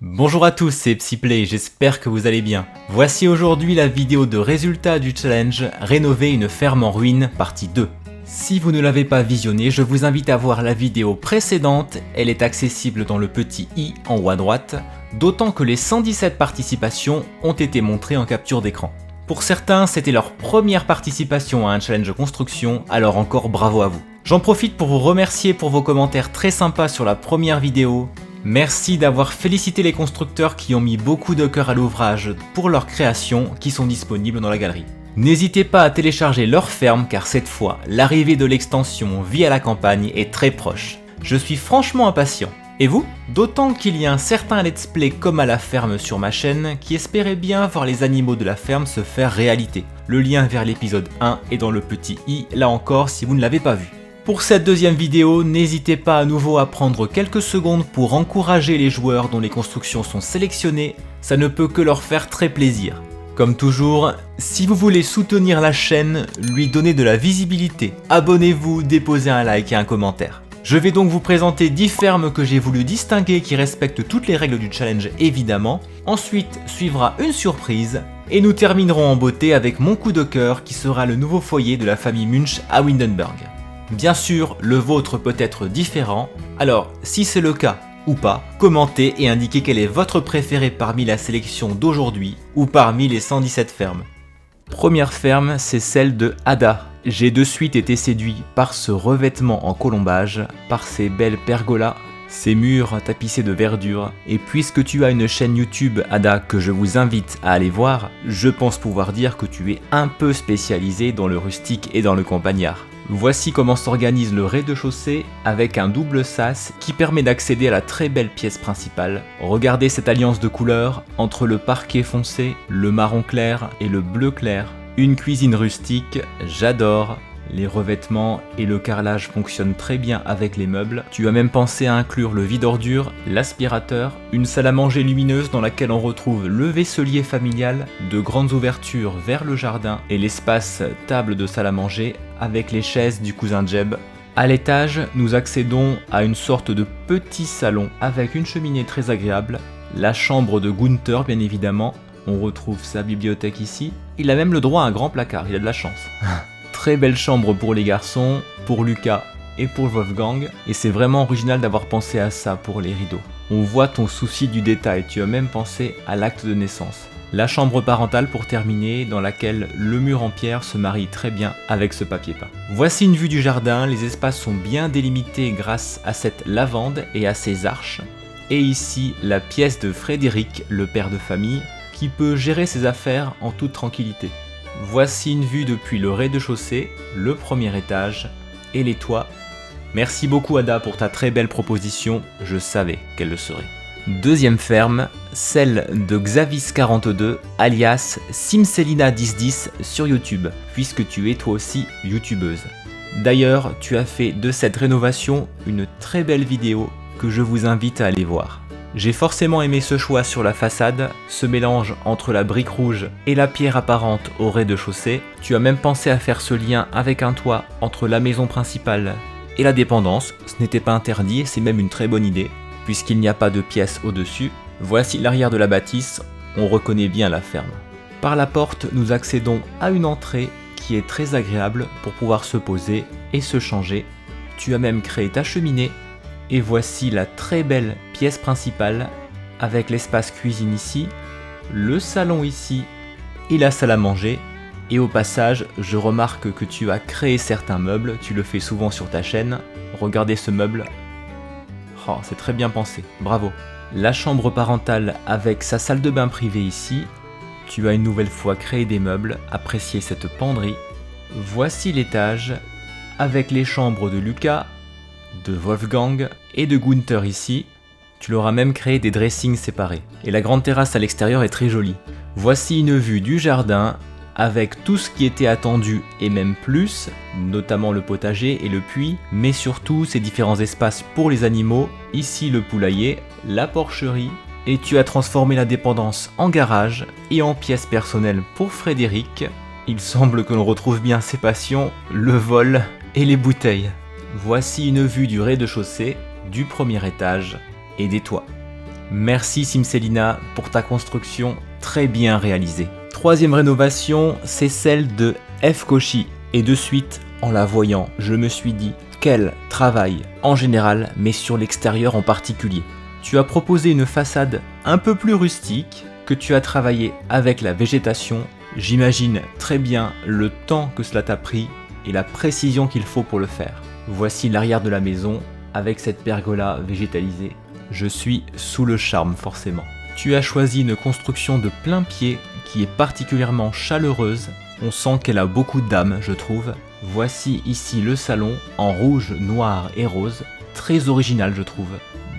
Bonjour à tous, c'est Psyplay, j'espère que vous allez bien. Voici aujourd'hui la vidéo de résultat du challenge Rénover une ferme en ruine, partie 2. Si vous ne l'avez pas visionné, je vous invite à voir la vidéo précédente, elle est accessible dans le petit i en haut à droite, d'autant que les 117 participations ont été montrées en capture d'écran. Pour certains, c'était leur première participation à un challenge construction, alors encore bravo à vous. J'en profite pour vous remercier pour vos commentaires très sympas sur la première vidéo. Merci d'avoir félicité les constructeurs qui ont mis beaucoup de cœur à l'ouvrage pour leurs créations qui sont disponibles dans la galerie. N'hésitez pas à télécharger leur ferme car cette fois, l'arrivée de l'extension Vie à la campagne est très proche. Je suis franchement impatient. Et vous? D'autant qu'il y a un certain let's play comme à la ferme sur ma chaîne qui espérait bien voir les animaux de la ferme se faire réalité. Le lien vers l'épisode 1 est dans le petit i, là encore si vous ne l'avez pas vu. Pour cette deuxième vidéo, n'hésitez pas à nouveau à prendre quelques secondes pour encourager les joueurs dont les constructions sont sélectionnées, ça ne peut que leur faire très plaisir. Comme toujours, si vous voulez soutenir la chaîne, lui donner de la visibilité, abonnez-vous, déposez un like et un commentaire. Je vais donc vous présenter 10 fermes que j'ai voulu distinguer qui respectent toutes les règles du challenge évidemment. Ensuite suivra une surprise et nous terminerons en beauté avec mon coup de cœur qui sera le nouveau foyer de la famille Munch à Windenburg. Bien sûr, le vôtre peut être différent, alors si c'est le cas ou pas, commentez et indiquez quel est votre préféré parmi la sélection d'aujourd'hui ou parmi les 117 fermes. Première ferme, c'est celle de Ada. J'ai de suite été séduit par ce revêtement en colombage, par ces belles pergolas, ces murs tapissés de verdure, et puisque tu as une chaîne YouTube Ada que je vous invite à aller voir, je pense pouvoir dire que tu es un peu spécialisé dans le rustique et dans le campagnard. Voici comment s'organise le rez-de-chaussée avec un double sas qui permet d'accéder à la très belle pièce principale. Regardez cette alliance de couleurs entre le parquet foncé, le marron clair et le bleu clair. Une cuisine rustique, j'adore. Les revêtements et le carrelage fonctionnent très bien avec les meubles. Tu as même pensé à inclure le vide-ordures, l'aspirateur, une salle à manger lumineuse dans laquelle on retrouve le vaisselier familial, de grandes ouvertures vers le jardin et l'espace table de salle à manger avec les chaises du cousin Jeb. À l'étage, nous accédons à une sorte de petit salon avec une cheminée très agréable, la chambre de Gunther bien évidemment. On retrouve sa bibliothèque ici. Il a même le droit à un grand placard, il a de la chance. Très belle chambre pour les garçons, pour Lucas et pour Wolfgang, et c'est vraiment original d'avoir pensé à ça pour les rideaux. On voit ton souci du détail, tu as même pensé à l'acte de naissance. La chambre parentale pour terminer, dans laquelle le mur en pierre se marie très bien avec ce papier peint. Voici une vue du jardin, les espaces sont bien délimités grâce à cette lavande et à ces arches. Et ici, la pièce de Frédéric, le père de famille, qui peut gérer ses affaires en toute tranquillité. Voici une vue depuis le rez-de-chaussée, le premier étage et les toits. Merci beaucoup Ada pour ta très belle proposition, je savais qu'elle le serait. Deuxième ferme, celle de Xavis42 alias Simcelina1010 sur YouTube, puisque tu es toi aussi youtubeuse. D'ailleurs, tu as fait de cette rénovation une très belle vidéo que je vous invite à aller voir. J'ai forcément aimé ce choix sur la façade, ce mélange entre la brique rouge et la pierre apparente au rez-de-chaussée. Tu as même pensé à faire ce lien avec un toit entre la maison principale et la dépendance. Ce n'était pas interdit et c'est même une très bonne idée, puisqu'il n'y a pas de pièce au-dessus. Voici l'arrière de la bâtisse, on reconnaît bien la ferme. Par la porte, nous accédons à une entrée qui est très agréable pour pouvoir se poser et se changer. Tu as même créé ta cheminée. Et voici la très belle pièce principale avec l'espace cuisine ici, le salon ici et la salle à manger. Et au passage, je remarque que tu as créé certains meubles, tu le fais souvent sur ta chaîne. Regardez ce meuble. Oh, c'est très bien pensé, bravo. La chambre parentale avec sa salle de bain privée ici. Tu as une nouvelle fois créé des meubles, appréciez cette penderie. Voici l'étage avec les chambres de Lucas, de Wolfgang et de Gunther ici. Tu leur as même créé des dressings séparés. Et la grande terrasse à l'extérieur est très jolie. Voici une vue du jardin avec tout ce qui était attendu et même plus, notamment le potager et le puits, mais surtout ces différents espaces pour les animaux. Ici le poulailler, la porcherie, et tu as transformé la dépendance en garage et en pièce personnelle pour Frédéric. Il semble que l'on retrouve bien ses passions, le vol et les bouteilles. Voici une vue du rez-de-chaussée, du premier étage et des toits. Merci Simcelina pour ta construction très bien réalisée. Troisième rénovation, c'est celle de F. Cauchy. Et de suite, en la voyant, je me suis dit, quel travail en général, mais sur l'extérieur en particulier. Tu as proposé une façade un peu plus rustique, que tu as travaillé avec la végétation. J'imagine très bien le temps que cela t'a pris et la précision qu'il faut pour le faire. Voici l'arrière de la maison avec cette pergola végétalisée. Je suis sous le charme forcément. Tu as choisi une construction de plein pied qui est particulièrement chaleureuse. On sent qu'elle a beaucoup d'âme, je trouve. Voici ici le salon en rouge, noir et rose. Très original, je trouve.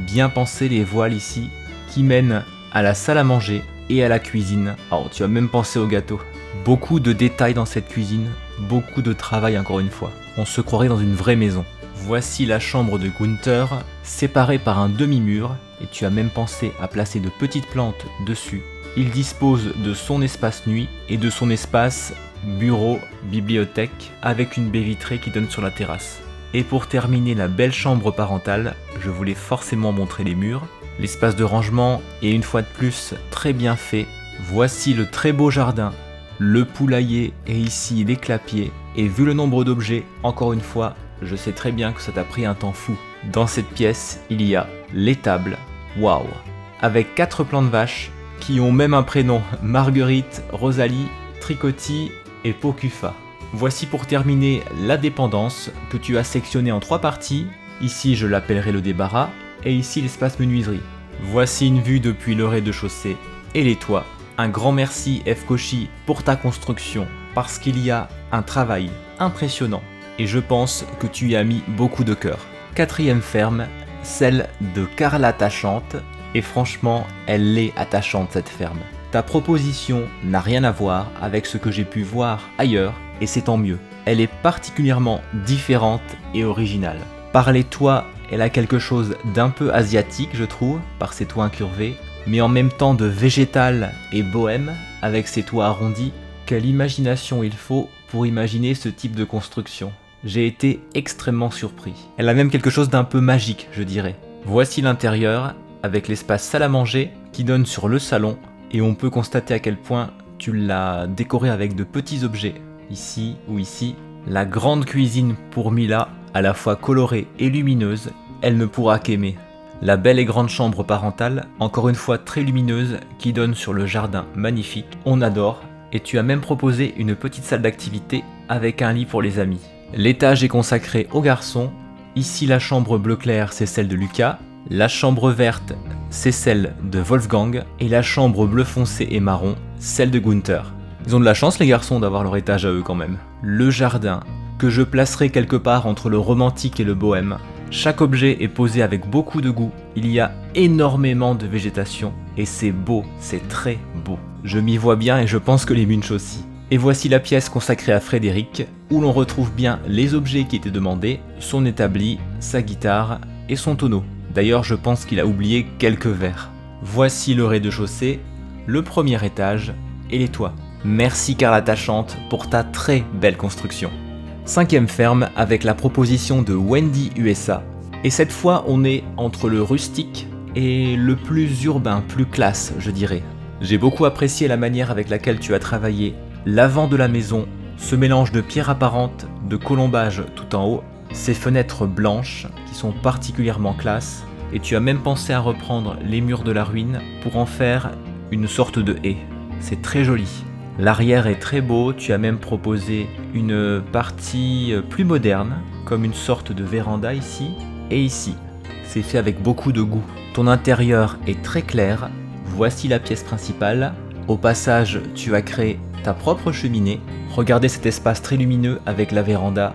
Bien pensé les voiles ici qui mènent à la salle à manger et à la cuisine. Oh, tu as même pensé au gâteau. Beaucoup de détails dans cette cuisine, beaucoup de travail encore une fois. On se croirait dans une vraie maison. Voici la chambre de Gunther, séparée par un demi-mur, et tu as même pensé à placer de petites plantes dessus. Il dispose de son espace nuit et de son espace bureau, bibliothèque, avec une baie vitrée qui donne sur la terrasse. Et pour terminer la belle chambre parentale, je voulais forcément montrer les murs. L'espace de rangement est une fois de plus très bien fait. Voici le très beau jardin, le poulailler et ici les clapiers. Et vu le nombre d'objets, encore une fois, je sais très bien que ça t'a pris un temps fou. Dans cette pièce, il y a l'étable, waouh, avec 4 plants de vache qui ont même un prénom, Marguerite, Rosalie, Tricotti et Pocufa. Voici pour terminer la dépendance que tu as sectionnée en 3 parties. Ici, je l'appellerai le débarras. Et ici l'espace menuiserie. Voici une vue depuis le rez-de-chaussée et les toits. Un grand merci F. Cauchy pour ta construction, parce qu'il y a un travail impressionnant et je pense que tu y as mis beaucoup de cœur. Quatrième ferme, celle de Carla Attachante, et franchement, elle est attachante cette ferme. Ta proposition n'a rien à voir avec ce que j'ai pu voir ailleurs, et c'est tant mieux. Elle est particulièrement différente et originale. Par les toits, elle a quelque chose d'un peu asiatique, je trouve, par ses toits incurvés, mais en même temps de végétal et bohème, avec ses toits arrondis. Quelle imagination il faut pour imaginer ce type de construction. J'ai été extrêmement surpris. Elle a même quelque chose d'un peu magique, je dirais. Voici l'intérieur, avec l'espace salle à manger qui donne sur le salon, et on peut constater à quel point tu l'as décoré avec de petits objets, ici ou ici. La grande cuisine pour Mila, à la fois colorée et lumineuse, elle ne pourra qu'aimer. La belle et grande chambre parentale, encore une fois très lumineuse, qui donne sur le jardin magnifique, on adore. Et tu as même proposé une petite salle d'activité avec un lit pour les amis. L'étage est consacré aux garçons. Ici la chambre bleu clair, c'est celle de Lucas. La chambre verte, c'est celle de Wolfgang. Et la chambre bleu foncé et marron, celle de Gunther. Ils ont de la chance les garçons d'avoir leur étage à eux quand même. Le jardin, que je placerai quelque part entre le romantique et le bohème. Chaque objet est posé avec beaucoup de goût. Il y a énormément de végétation et c'est beau, c'est très beau. Je m'y vois bien et je pense que les Munch aussi. Et voici la pièce consacrée à Frédéric, où l'on retrouve bien les objets qui étaient demandés, son établi, sa guitare et son tonneau. D'ailleurs, je pense qu'il a oublié quelques verres. Voici le rez-de-chaussée, le premier étage et les toits. Merci Carla Attachante pour ta très belle construction. Cinquième ferme avec la proposition de Wendy USA. Et cette fois, on est entre le rustique et le plus urbain, plus classe, je dirais. J'ai beaucoup apprécié la manière avec laquelle tu as travaillé l'avant de la maison, ce mélange de pierres apparentes, de colombage tout en haut, ces fenêtres blanches qui sont particulièrement classe, et tu as même pensé à reprendre les murs de la ruine pour en faire une sorte de haie. C'est très joli. L'arrière est très beau, tu as même proposé une partie plus moderne, comme une sorte de véranda ici et ici. C'est fait avec beaucoup de goût. Ton intérieur est très clair. Voici la pièce principale. Au passage, tu as créé ta propre cheminée. Regardez cet espace très lumineux avec la véranda,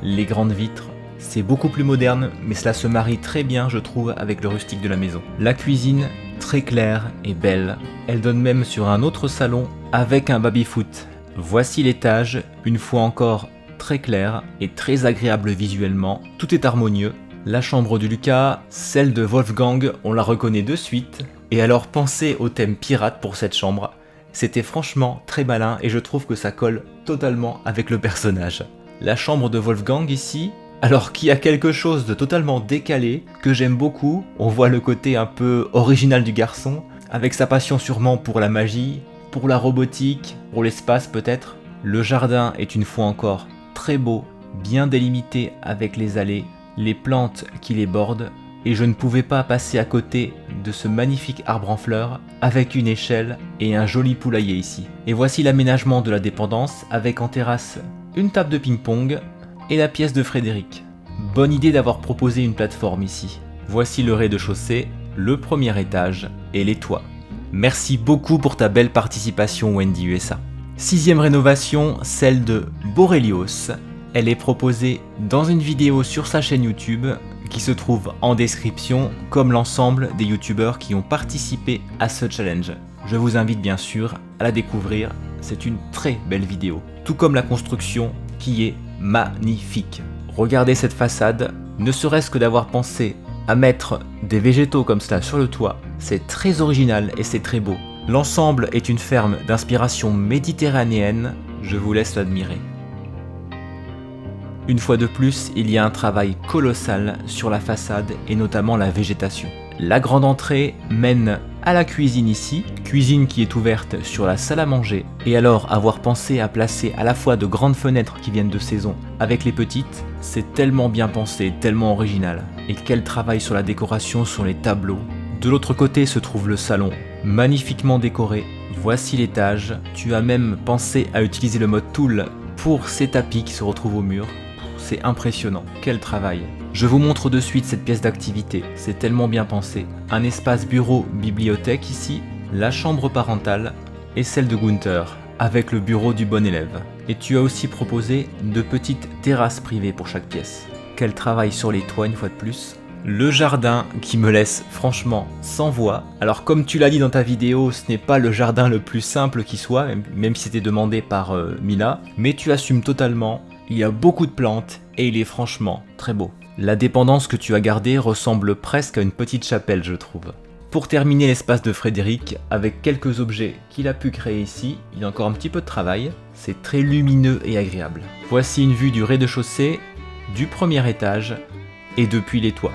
les grandes vitres. C'est beaucoup plus moderne, mais cela se marie très bien, je trouve, avec le rustique de la maison. La cuisine, très claire et belle. Elle donne même sur un autre salon avec un baby-foot. Voici l'étage, une fois encore très clair et très agréable visuellement. Tout est harmonieux. La chambre de Lucas, celle de Wolfgang, on la reconnaît de suite. Et alors pensez au thème pirate pour cette chambre. C'était franchement très malin et je trouve que ça colle totalement avec le personnage. La chambre de Wolfgang ici, alors qu'il y a quelque chose de totalement décalé, que j'aime beaucoup. On voit le côté un peu original du garçon, avec sa passion sûrement pour la magie, pour la robotique, pour l'espace peut-être. Le jardin est une fois encore très beau, bien délimité avec les allées, les plantes qui les bordent, et je ne pouvais pas passer à côté de ce magnifique arbre en fleurs avec une échelle et un joli poulailler ici. Et voici l'aménagement de la dépendance avec en terrasse une table de ping-pong et la pièce de Frédéric. Bonne idée d'avoir proposé une plateforme ici. Voici le rez-de-chaussée, le premier étage et les toits. Merci beaucoup pour ta belle participation Wendy USA. 6e rénovation, celle de Borelios. Elle est proposée dans une vidéo sur sa chaîne YouTube qui se trouve en description, comme l'ensemble des youtubeurs qui ont participé à ce challenge. Je vous invite bien sûr à la découvrir, c'est une très belle vidéo. Tout comme la construction qui est magnifique. Regardez cette façade, ne serait-ce que d'avoir pensé à mettre des végétaux comme cela sur le toit, c'est très original et c'est très beau. L'ensemble est une ferme d'inspiration méditerranéenne, je vous laisse l'admirer. Une fois de plus, il y a un travail colossal sur la façade et notamment la végétation. La grande entrée mène à la cuisine ici, cuisine qui est ouverte sur la salle à manger. Et alors avoir pensé à placer à la fois de grandes fenêtres qui viennent de saison avec les petites, c'est tellement bien pensé, tellement original. Et quel travail sur la décoration, sur les tableaux. De l'autre côté se trouve le salon, magnifiquement décoré. Voici l'étage, tu as même pensé à utiliser le mode tool pour ces tapis qui se retrouvent au mur. C'est impressionnant, quel travail. Je vous montre de suite cette pièce d'activité, c'est tellement bien pensé. Un espace bureau-bibliothèque ici, la chambre parentale et celle de Gunther, avec le bureau du bon élève. Et tu as aussi proposé de petites terrasses privées pour chaque pièce. Quel travail sur les toits une fois de plus. Le jardin qui me laisse franchement sans voix. Alors comme tu l'as dit dans ta vidéo, ce n'est pas le jardin le plus simple qui soit, même si c'était demandé par Mila, mais tu assumes totalement. Il y a beaucoup de plantes et il est franchement très beau. La dépendance que tu as gardée ressemble presque à une petite chapelle, je trouve. Pour terminer l'espace de Frédéric, avec quelques objets qu'il a pu créer ici, il y a encore un petit peu de travail, c'est très lumineux et agréable. Voici une vue du rez-de-chaussée, du premier étage et depuis les toits.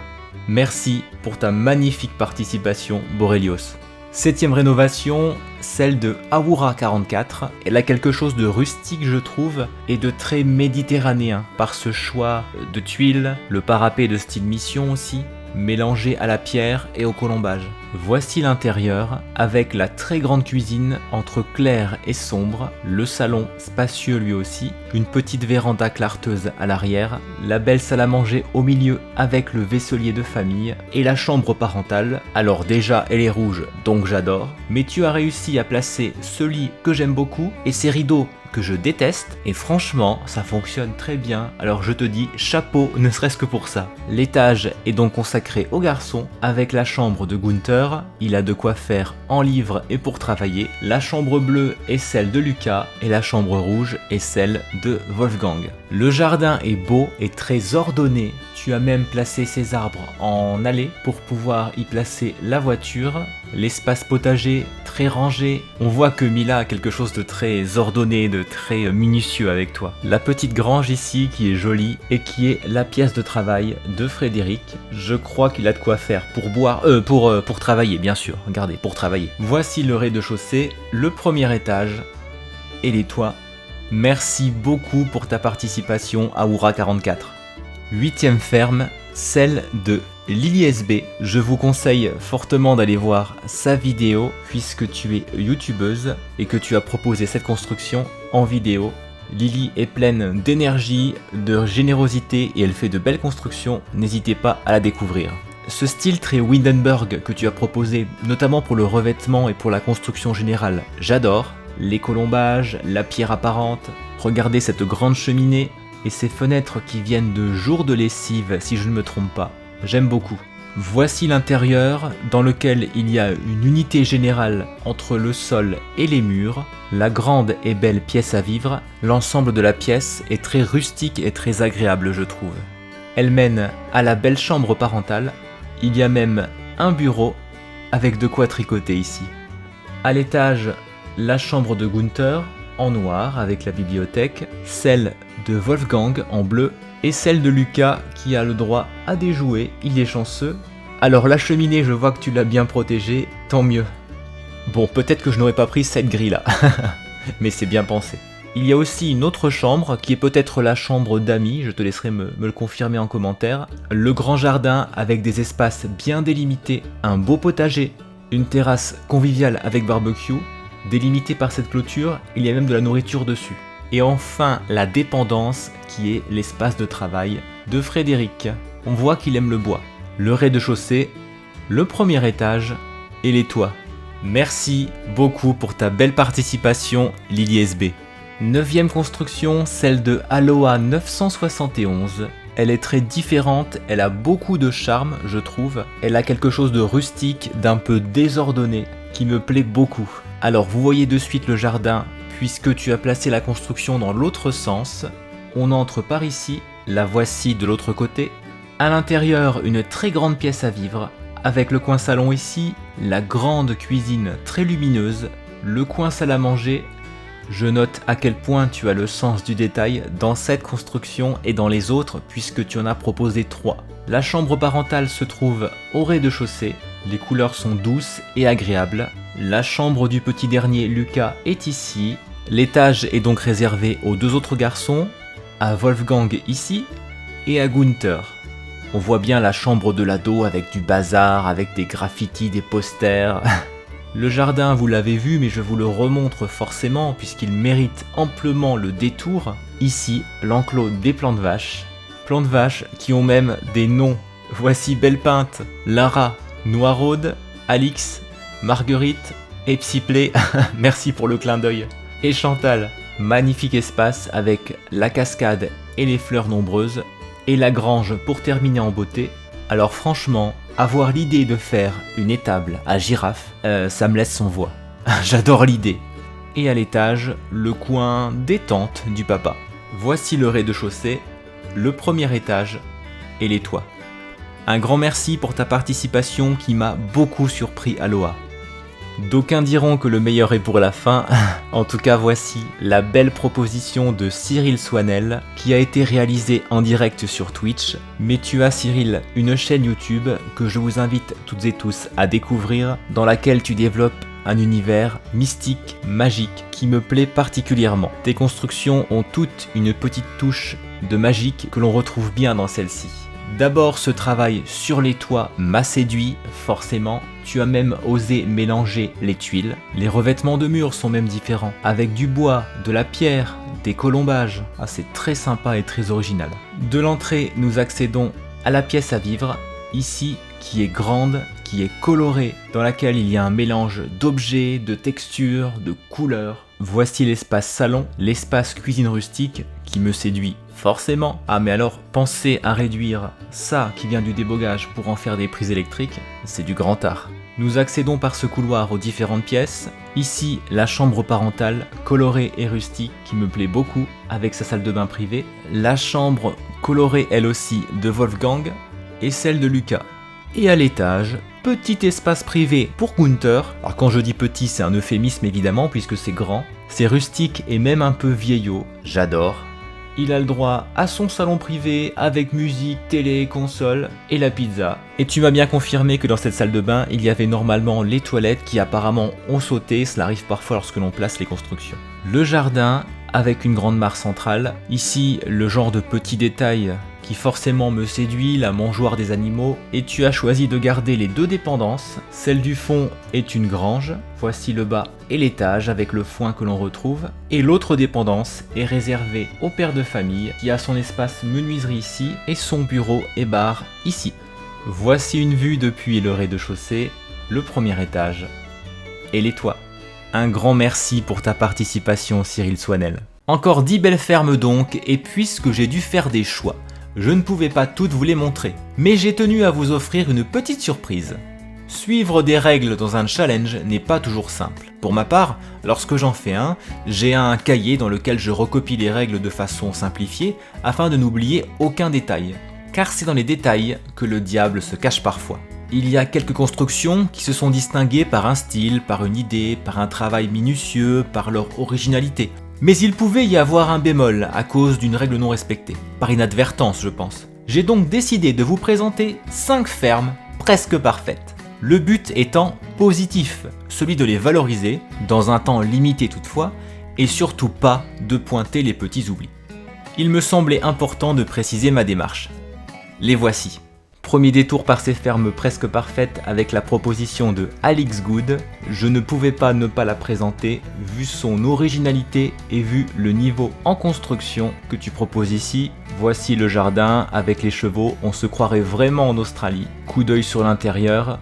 Merci pour ta magnifique participation, Borelios. 7e rénovation, celle de Aoura 44. Elle a quelque chose de rustique, je trouve, et de très méditerranéen, par ce choix de tuiles, le parapet de style mission aussi, mélangé à la pierre et au colombage. Voici l'intérieur, avec la très grande cuisine entre clair et sombre, le salon spacieux lui aussi, une petite véranda clarteuse à l'arrière, la belle salle à manger au milieu avec le vaisselier de famille et la chambre parentale. Alors déjà elle est rouge, donc j'adore, mais tu as réussi à placer ce lit que j'aime beaucoup et ces rideaux que je déteste, et franchement ça fonctionne très bien, alors je te dis chapeau ne serait-ce que pour ça. L'étage est donc consacré au garçon avec la chambre de Gunther, il a de quoi faire en livre et pour travailler, la chambre bleue est celle de Lucas et la chambre rouge est celle de Wolfgang. Le jardin est beau et très ordonné, tu as même placé ces arbres en allée pour pouvoir y placer la voiture, l'espace potager très rangé, on voit que Mila a quelque chose de très ordonné, de très minutieux avec toi. La petite grange ici qui est jolie et qui est la pièce de travail de Frédéric, je crois qu'il a de quoi faire pour boire, pour travailler bien sûr, regardez, pour travailler. Voici le rez-de-chaussée, le premier étage et les toits. Merci beaucoup pour ta participation à Aoura 44. 8e ferme, celle de Lily SB. Je vous conseille fortement d'aller voir sa vidéo puisque tu es youtubeuse et que tu as proposé cette construction en vidéo. Lily est pleine d'énergie, de générosité et elle fait de belles constructions, n'hésitez pas à la découvrir. Ce style très Windenburg que tu as proposé, notamment pour le revêtement et pour la construction générale, j'adore. Les colombages, la pierre apparente, regardez cette grande cheminée et ces fenêtres qui viennent de jours de lessive si je ne me trompe pas. J'aime beaucoup. Voici l'intérieur dans lequel il y a une unité générale entre le sol et les murs, la grande et belle pièce à vivre, l'ensemble de la pièce est très rustique et très agréable je trouve. Elle mène à la belle chambre parentale, il y a même un bureau avec de quoi tricoter ici. À l'étage, la chambre de Gunther en noir avec la bibliothèque, celle de Wolfgang en bleu et celle de Lucas qui a le droit à des jouets, il est chanceux. Alors la cheminée, je vois que tu l'as bien protégée, tant mieux. Bon, peut-être que je n'aurais pas pris cette grille là, mais c'est bien pensé. Il y a aussi une autre chambre qui est peut-être la chambre d'amis, je te laisserai me le confirmer en commentaire. Le grand jardin avec des espaces bien délimités, un beau potager, une terrasse conviviale avec barbecue, délimitée par cette clôture, il y a même de la nourriture dessus. Et enfin la dépendance qui est l'espace de travail de Frédéric. On voit qu'il aime le bois. Le rez-de-chaussée, le premier étage et les toits. Merci beaucoup pour ta belle participation Lily SB. 9e construction, celle de Aloha 971. Elle est très différente, elle a beaucoup de charme je trouve. Elle a quelque chose de rustique, d'un peu désordonné, qui me plaît beaucoup. Alors vous voyez de suite le jardin, puisque tu as placé la construction dans l'autre sens. On entre par ici, la voici de l'autre côté. À l'intérieur, une très grande pièce à vivre, avec le coin salon ici, la grande cuisine très lumineuse, le coin salle à manger. Je note à quel point tu as le sens du détail dans cette construction et dans les autres, puisque tu en as proposé 3. La chambre parentale se trouve au rez-de-chaussée, les couleurs sont douces et agréables. La chambre du petit dernier, Lucas, est ici. L'étage est donc réservé aux 2 autres garçons, à Wolfgang ici et à Gunther. On voit bien la chambre de l'ado avec du bazar, avec des graffitis, des posters. Le jardin, vous l'avez vu, mais je vous le remontre forcément puisqu'il mérite amplement le détour. Ici, l'enclos des plants de vaches. Plants de vaches qui ont même des noms. Voici Belle Pinte, Lara, Noiraude, Alix, Marguerite et Psyplé. Merci pour le clin d'œil. Et Chantal. Magnifique espace avec la cascade et les fleurs nombreuses. Et la grange pour terminer en beauté. Alors franchement, avoir l'idée de faire une étable à girafe, ça me laisse sans voix. J'adore l'idée. Et à l'étage, le coin détente du papa. Voici le rez-de-chaussée, le premier étage et les toits. Un grand merci pour ta participation qui m'a beaucoup surpris Aloha. D'aucuns diront que le meilleur est pour la fin, en tout cas voici la belle proposition de Cyril Swanel qui a été réalisée en direct sur Twitch. Mais tu as Cyril une chaîne YouTube que je vous invite toutes et tous à découvrir, dans laquelle tu développes un univers mystique, magique, qui me plaît particulièrement. Tes constructions ont toutes une petite touche de magique que l'on retrouve bien dans celle-ci. D'abord, ce travail sur les toits m'a séduit, forcément. Tu as même osé mélanger les tuiles. Les revêtements de murs sont même différents, avec du bois, de la pierre, des colombages. Ah, c'est très sympa et très original. De l'entrée, nous accédons à la pièce à vivre, ici, qui est grande, qui est colorée, dans laquelle il y a un mélange d'objets, de textures, de couleurs. Voici l'espace salon, l'espace cuisine rustique, qui me séduit forcément. Ah mais alors, penser à réduire ça qui vient du débogage pour en faire des prises électriques, c'est du grand art. Nous accédons par ce couloir aux différentes pièces. Ici, la chambre parentale, colorée et rustique, qui me plaît beaucoup, avec sa salle de bain privée. La chambre colorée elle aussi de Wolfgang, et celle de Lucas. Et à l'étage, petit espace privé pour Gunther. Alors quand je dis petit, c'est un euphémisme évidemment, puisque c'est grand. C'est rustique et même un peu vieillot, j'adore. Il a le droit à son salon privé avec musique, télé, console et la pizza. Et tu m'as bien confirmé que dans cette salle de bain, il y avait normalement les toilettes qui apparemment ont sauté, cela arrive parfois lorsque l'on place les constructions. Le jardin avec une grande mare centrale. Ici, le genre de petits détails qui forcément me séduit, la mangeoire des animaux, et tu as choisi de garder les 2 dépendances. Celle du fond est une grange, voici le bas et l'étage avec le foin que l'on retrouve, et l'autre dépendance est réservée au père de famille qui a son espace menuiserie ici et son bureau et bar ici. Voici une vue depuis le rez-de-chaussée, le premier étage et les toits. Un grand merci pour ta participation Cyril Swanel. Encore 10 belles fermes donc, et puisque j'ai dû faire des choix, je ne pouvais pas toutes vous les montrer, mais j'ai tenu à vous offrir une petite surprise. Suivre des règles dans un challenge n'est pas toujours simple. Pour ma part, lorsque j'en fais un, j'ai un cahier dans lequel je recopie les règles de façon simplifiée afin de n'oublier aucun détail. Car c'est dans les détails que le diable se cache parfois. Il y a quelques constructions qui se sont distinguées par un style, par une idée, par un travail minutieux, par leur originalité. Mais il pouvait y avoir un bémol à cause d'une règle non respectée, par inadvertance je pense. J'ai donc décidé de vous présenter 5 fermes presque parfaites. Le but étant positif, celui de les valoriser, dans un temps limité toutefois, et surtout pas de pointer les petits oublis. Il me semblait important de préciser ma démarche. Les voici. Premier détour par ces fermes presque parfaites avec la proposition de Alix Good, je ne pouvais pas ne pas la présenter vu son originalité et vu le niveau en construction que tu proposes ici. Voici le jardin avec les chevaux, on se croirait vraiment en Australie. Coup d'œil sur l'intérieur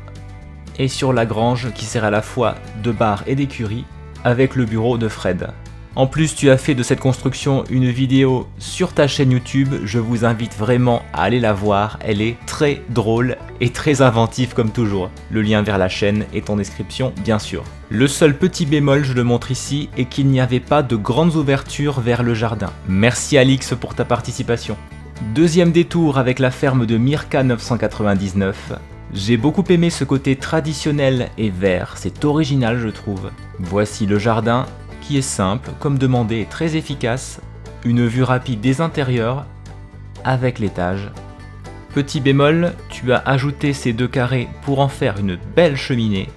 et sur la grange qui sert à la fois de bar et d'écurie avec le bureau de Fred. En plus, tu as fait de cette construction une vidéo sur ta chaîne YouTube, je vous invite vraiment à aller la voir, elle est très drôle et très inventive comme toujours. Le lien vers la chaîne est en description bien sûr. Le seul petit bémol, je le montre ici, est qu'il n'y avait pas de grandes ouvertures vers le jardin. Merci Alix pour ta participation. Deuxième détour avec la ferme de Mirka 999. J'ai beaucoup aimé ce côté traditionnel et vert, c'est original je trouve. Voici le jardin, qui est simple, comme demandé et très efficace, une vue rapide des intérieurs avec l'étage. Petit bémol, tu as ajouté ces 2 carrés pour en faire une belle cheminée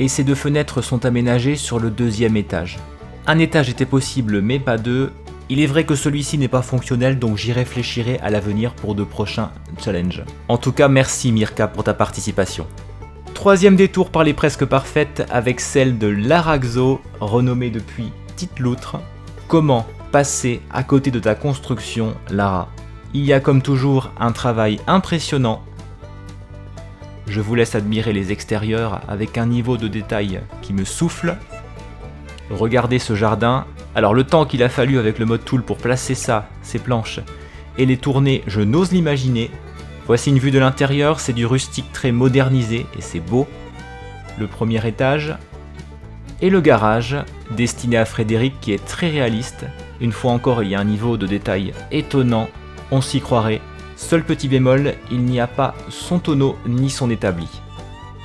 et ces 2 fenêtres sont aménagées sur le 2e étage. Un étage était possible mais pas 2, il est vrai que celui-ci n'est pas fonctionnel donc j'y réfléchirai à l'avenir pour de prochains challenges. En tout cas merci Mirka pour ta participation. Troisième détour par les presque parfaites avec celle de l'Araxo, renommée depuis Petite Loutre. Comment passer à côté de ta construction, Lara? Il y a comme toujours un travail impressionnant. Je vous laisse admirer les extérieurs avec un niveau de détail qui me souffle. Regardez ce jardin. Alors le temps qu'il a fallu avec le mode tool pour placer ça, ces planches, et les tourner, je n'ose l'imaginer. Voici une vue de l'intérieur, c'est du rustique très modernisé et c'est beau. Le premier étage et le garage destiné à Frédéric qui est très réaliste. Une fois encore, il y a un niveau de détail étonnant, on s'y croirait. Seul petit bémol, il n'y a pas son tonneau ni son établi.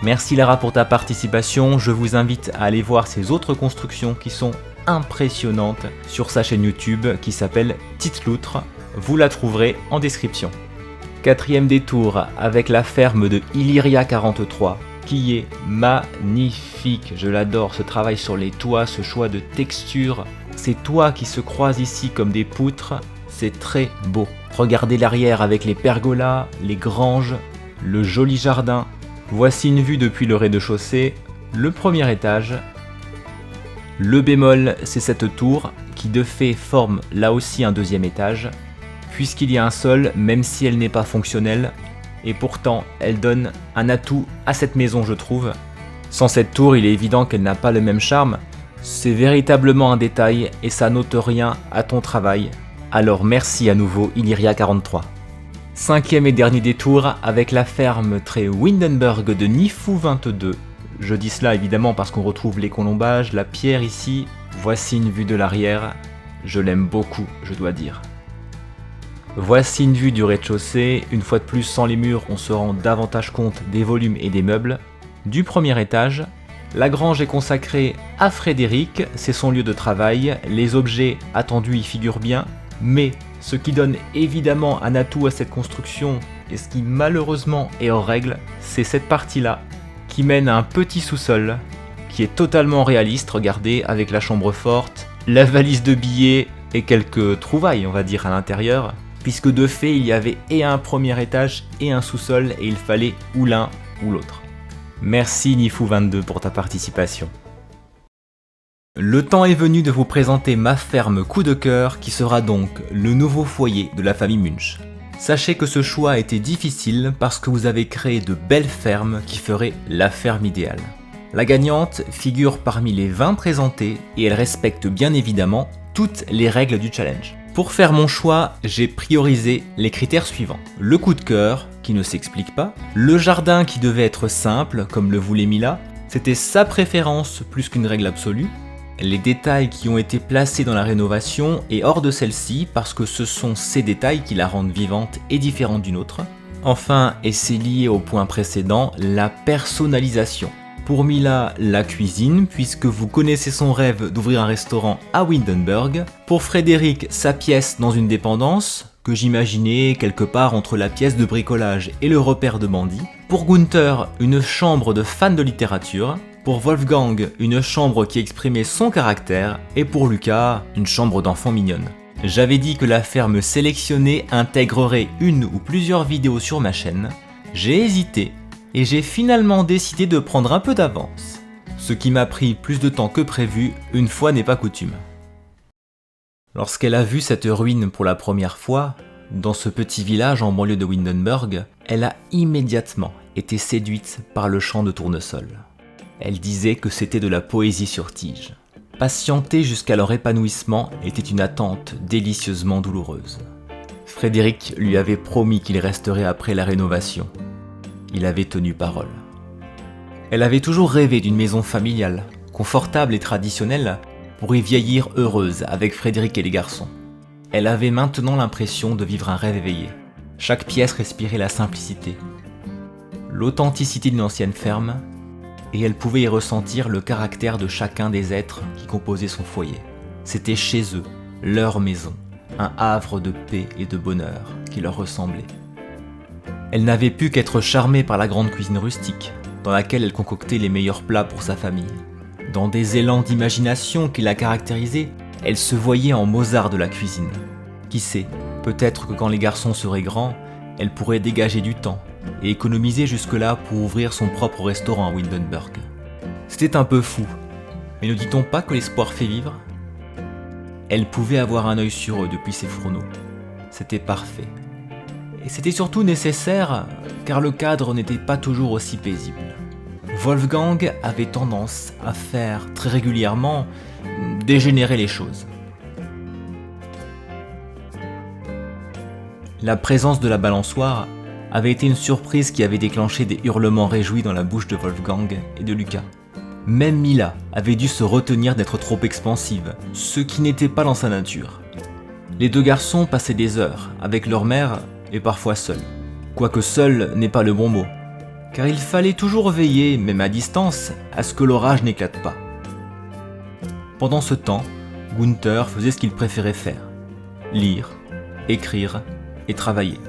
Merci Lara pour ta participation, je vous invite à aller voir ses autres constructions qui sont impressionnantes sur sa chaîne YouTube qui s'appelle Petite Loutre. Vous la trouverez en description. Quatrième détour avec la ferme de Illyria 43 qui est magnifique, je l'adore, ce travail sur les toits, ce choix de texture, ces toits qui se croisent ici comme des poutres, c'est très beau. Regardez l'arrière avec les pergolas, les granges, le joli jardin. Voici une vue depuis le rez-de-chaussée, le premier étage. Le bémol, c'est cette tour qui de fait forme là aussi un 2e étage. Puisqu'il y a un sol, même si elle n'est pas fonctionnelle, et pourtant elle donne un atout à cette maison je trouve. Sans cette tour, il est évident qu'elle n'a pas le même charme, c'est véritablement un détail et ça n'ôte rien à ton travail, alors merci à nouveau Illyria 43. Cinquième et dernier détour avec la ferme très Windenburg de Nifou 22. Je dis cela évidemment parce qu'on retrouve les colombages, la pierre ici, voici une vue de l'arrière, je l'aime beaucoup je dois dire. Voici une vue du rez-de-chaussée, une fois de plus sans les murs on se rend davantage compte des volumes et des meubles. Du premier étage, la grange est consacrée à Frédéric, c'est son lieu de travail, les objets attendus y figurent bien, mais ce qui donne évidemment un atout à cette construction et ce qui malheureusement est hors règle, c'est cette partie-là qui mène à un petit sous-sol qui est totalement réaliste, regardez, avec la chambre forte, la valise de billets et quelques trouvailles on va dire à l'intérieur. Puisque de fait il y avait et un premier étage et un sous-sol et il fallait ou l'un ou l'autre. Merci Nifou22 pour ta participation. Le temps est venu de vous présenter ma ferme coup de cœur qui sera donc le nouveau foyer de la famille Munch. Sachez que ce choix a été difficile parce que vous avez créé de belles fermes qui feraient la ferme idéale. La gagnante figure parmi les 20 présentées et elle respecte bien évidemment toutes les règles du challenge. Pour faire mon choix, j'ai priorisé les critères suivants. Le coup de cœur, qui ne s'explique pas. Le jardin qui devait être simple, comme le voulait Mila. C'était sa préférence plus qu'une règle absolue. Les détails qui ont été placés dans la rénovation et hors de celle-ci parce que ce sont ces détails qui la rendent vivante et différente d'une autre. Enfin, et c'est lié au point précédent, la personnalisation. Pour Mila, la cuisine, puisque vous connaissez son rêve d'ouvrir un restaurant à Windenburg. Pour Frédéric, sa pièce dans une dépendance, que j'imaginais quelque part entre la pièce de bricolage et le repère de bandits. Pour Gunther, une chambre de fan de littérature. Pour Wolfgang, une chambre qui exprimait son caractère. Et pour Lucas, une chambre d'enfant mignonne. J'avais dit que la ferme sélectionnée intégrerait une ou plusieurs vidéos sur ma chaîne. J'ai hésité. Et j'ai finalement décidé de prendre un peu d'avance. Ce qui m'a pris plus de temps que prévu, une fois n'est pas coutume. Lorsqu'elle a vu cette ruine pour la première fois, dans ce petit village en banlieue de Windenburg, elle a immédiatement été séduite par le chant de tournesol. Elle disait que c'était de la poésie sur tige. Patienter jusqu'à leur épanouissement était une attente délicieusement douloureuse. Frédéric lui avait promis qu'il resterait après la rénovation. Il avait tenu parole. Elle avait toujours rêvé d'une maison familiale, confortable et traditionnelle, pour y vieillir heureuse avec Frédéric et les garçons. Elle avait maintenant l'impression de vivre un rêve éveillé. Chaque pièce respirait la simplicité, l'authenticité d'une ancienne ferme, et elle pouvait y ressentir le caractère de chacun des êtres qui composaient son foyer. C'était chez eux, leur maison, un havre de paix et de bonheur qui leur ressemblait. Elle n'avait pu qu'être charmée par la grande cuisine rustique, dans laquelle elle concoctait les meilleurs plats pour sa famille. Dans des élans d'imagination qui la caractérisaient, elle se voyait en Mozart de la cuisine. Qui sait, peut-être que quand les garçons seraient grands, elle pourrait dégager du temps et économiser jusque-là pour ouvrir son propre restaurant à Windenburg. C'était un peu fou, mais ne dit-on pas que l'espoir fait vivre ? Elle pouvait avoir un œil sur eux depuis ses fourneaux. C'était parfait. Et c'était surtout nécessaire, car le cadre n'était pas toujours aussi paisible. Wolfgang avait tendance à faire très régulièrement dégénérer les choses. La présence de la balançoire avait été une surprise qui avait déclenché des hurlements réjouis dans la bouche de Wolfgang et de Lucas. Même Mila avait dû se retenir d'être trop expansive, ce qui n'était pas dans sa nature. Les deux garçons passaient des heures avec leur mère et parfois seuls. Quoique seul n'est pas le bon mot, car il fallait toujours veiller, même à distance, à ce que l'orage n'éclate pas. Pendant ce temps, Gunther faisait ce qu'il préférait faire, lire, écrire et travailler.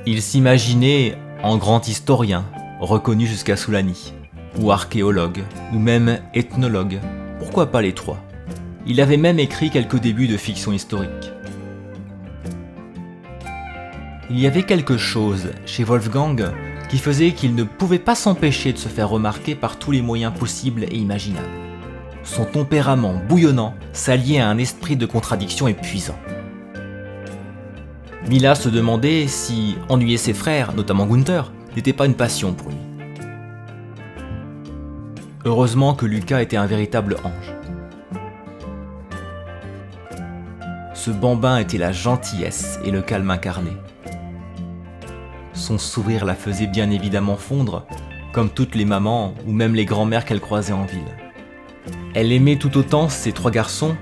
Il s'imaginait en grand historien, reconnu jusqu'à Soulani, ou archéologue, ou même ethnologue, pourquoi pas les trois. Il avait même écrit quelques débuts de fiction historique. Il y avait quelque chose chez Wolfgang qui faisait qu'il ne pouvait pas s'empêcher de se faire remarquer par tous les moyens possibles et imaginables. Son tempérament bouillonnant s'alliait à un esprit de contradiction épuisant. Mila se demandait si ennuyer ses frères, notamment Gunther, n'était pas une passion pour lui. Heureusement que Lucas était un véritable ange. Ce bambin était la gentillesse et le calme incarné. Son sourire la faisait bien évidemment fondre, comme toutes les mamans ou même les grands-mères qu'elle croisait en ville. Elle aimait tout autant ses trois garçons,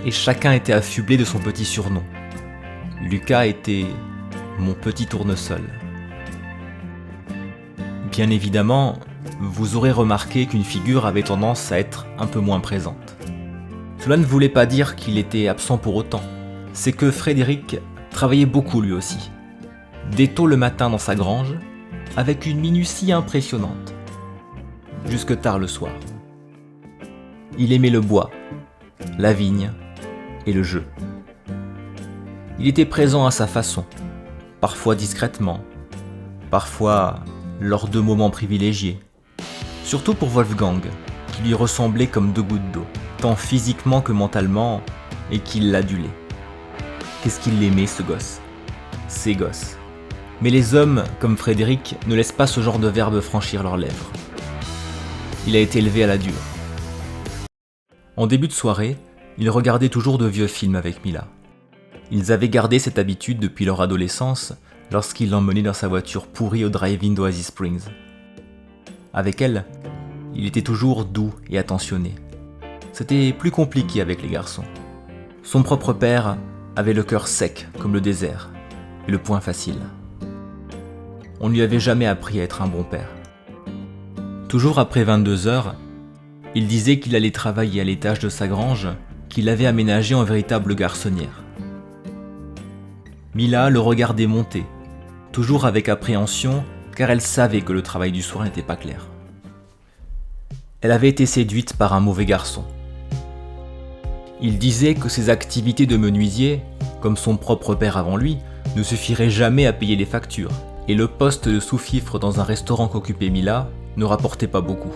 et chacun était affublé de son petit surnom. Lucas était mon petit tournesol. Bien évidemment, vous aurez remarqué qu'une figure avait tendance à être un peu moins présente. Cela ne voulait pas dire qu'il était absent pour autant. C'est que Frédéric travaillait beaucoup lui aussi. Dès tôt le matin dans sa grange, avec une minutie impressionnante. Jusque tard le soir. Il aimait le bois, la vigne et le jeu. Il était présent à sa façon, parfois discrètement, parfois lors de moments privilégiés. Surtout pour Wolfgang, qui lui ressemblait comme deux gouttes d'eau, tant physiquement que mentalement, et qu'il l'adulait. Qu'est-ce qu'il l'aimait ce gosse ? Ces gosses. Mais les hommes, comme Frédéric, ne laissent pas ce genre de verbe franchir leurs lèvres. Il a été élevé à la dure. En début de soirée, il regardait toujours de vieux films avec Mila. Ils avaient gardé cette habitude depuis leur adolescence, lorsqu'il l'emmenait dans sa voiture pourrie au drive-in d'Oasis Springs. Avec elle, il était toujours doux et attentionné. C'était plus compliqué avec les garçons. Son propre père avait le cœur sec comme le désert, et le poing facile. On ne lui avait jamais appris à être un bon père. Toujours après 22 heures, il disait qu'il allait travailler à l'étage de sa grange, qu'il avait aménagé en véritable garçonnière. Mila le regardait monter, toujours avec appréhension, car elle savait que le travail du soir n'était pas clair. Elle avait été séduite par un mauvais garçon. Il disait que ses activités de menuisier, comme son propre père avant lui, ne suffiraient jamais à payer les factures, et le poste de sous-fifre dans un restaurant qu'occupait Mila ne rapportait pas beaucoup.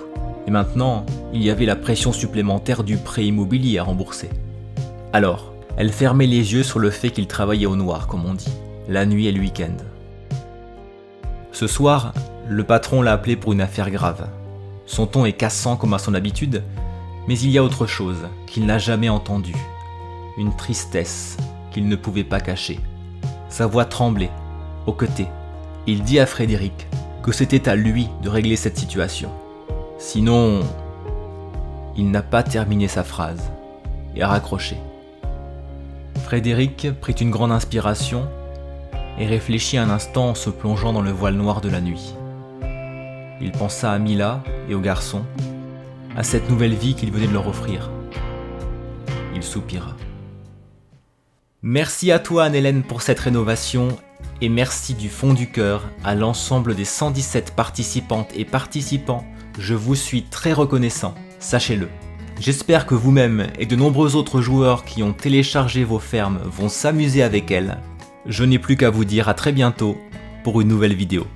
Et maintenant, il y avait la pression supplémentaire du prêt immobilier à rembourser. Alors, elle fermait les yeux sur le fait qu'il travaillait au noir, comme on dit, la nuit et le week-end. Ce soir, le patron l'a appelé pour une affaire grave. Son ton est cassant comme à son habitude, mais il y a autre chose qu'il n'a jamais entendue. Une tristesse qu'il ne pouvait pas cacher. Sa voix tremblait, hoquetée. Il dit à Frédéric que c'était à lui de régler cette situation. Sinon, il n'a pas terminé sa phrase et a raccroché. Frédéric prit une grande inspiration et réfléchit un instant en se plongeant dans le voile noir de la nuit. Il pensa à Mila et au garçon, à cette nouvelle vie qu'il venait de leur offrir. Il soupira. Merci à toi Anne-Hélène pour cette rénovation et merci du fond du cœur à l'ensemble des 117 participantes et participants. Je vous suis très reconnaissant, sachez-le. J'espère que vous-même et de nombreux autres joueurs qui ont téléchargé vos fermes vont s'amuser avec elles. Je n'ai plus qu'à vous dire à très bientôt pour une nouvelle vidéo.